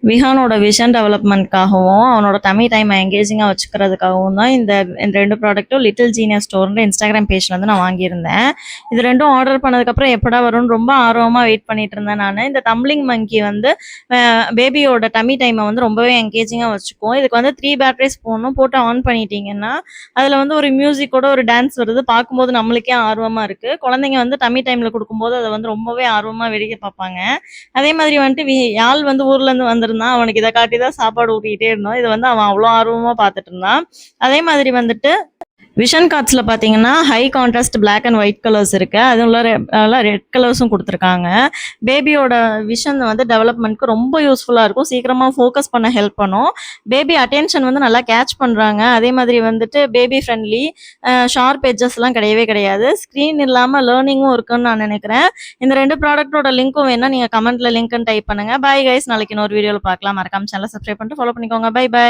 விஹானோட vision டெவலப்மெண்ட்காகவும் அவனோட dummy டைமை எங்கேஜிங்காக வச்சுக்கிறதுக்காகவும் தான் இந்த 2 ப்ராடக்ட்டும் லிட்டில் ஜீனியஸ் ஸ்டோர்ன்ற இன்ஸ்டாகிராம் பேஜில் வந்து நான் வாங்கியிருந்தேன். இது 2ம் ஆர்டர் பண்ணதுக்கப்புறம் எப்படா வரும்னு ரொம்ப ஆர்வமாக வெயிட் பண்ணிட்டு இருந்தேன் நான். இந்த டம்ப்ளிங் மங்கி வந்து பேபியோட டம்மி டைமை வந்து ரொம்பவே எங்கேஜிங்காக வச்சுக்கும். இதுக்கு வந்து 3 பேட்டரிஸ் போட்டு ஆன் பண்ணிட்டீங்கன்னா அதில் வந்து ஒரு மியூசிக்கோட ஒரு டான்ஸ் வருது. பார்க்கும்போது நம்மளுக்கே ஆர்வமாக இருக்குது. குழந்தைங்க வந்து டம்மி டைமில் கொடுக்கும்போது அதை வந்து ரொம்பவே ஆர்வமாக வேடிக்கை பார்ப்பாங்க. அதே மாதிரி வந்துட்டு யாழ் வந்து ஊர்லேருந்து வந்திருந்தான். அவனுக்கு இதை காட்டி தான் சாப்பாடு ஊட்டிக்கிட்டே இருந்தோம். இதை வந்து அவன் அவ்வளோ ஆர்வமாக பார்த்துட்டு இருந்தான். அதே மாதிரி வந்துட்டு விஷன் கார்ட்ஸில் பார்த்தீங்கன்னா high contrast black and white colours இருக்குது. அதுவும் ரெட் கலர்ஸும் கொடுத்துருக்காங்க. பேபியோட விஷன் வந்து டெவலப்மெண்ட்க்கு ரொம்ப யூஸ்ஃபுல்லாக இருக்கும். சீக்கிரமாக ஃபோக்கஸ் பண்ண ஹெல்ப் பண்ணும். பேபி அட்டென்ஷன் வந்து நல்லா கேட்ச் பண்ணுறாங்க. அதே மாதிரி வந்துட்டு பேபி ஃப்ரெண்ட்லி, ஷார்ப் எட்ஜஸ்லாம் கிடையவே கிடையாது. ஸ்க்ரீன் இல்லாமல் லேர்னிங்கும் இருக்குன்னு நான் நினைக்கிறேன். இந்த 2 ப்ராடக்ட்டோட லிங்க்கும் வேணா நீங்கள் கமெண்ட்டில் லிங்க்னு டைப் பண்ணுங்கள். பை கைஸ், நாளைக்கு இன்னொரு வீடியோவில் பார்க்கலாம். மறக்காம சேனலை சப்ஸ்கிரைப் பண்ணிட்டு ஃபாலோ பண்ணிக்கோங்க. பை.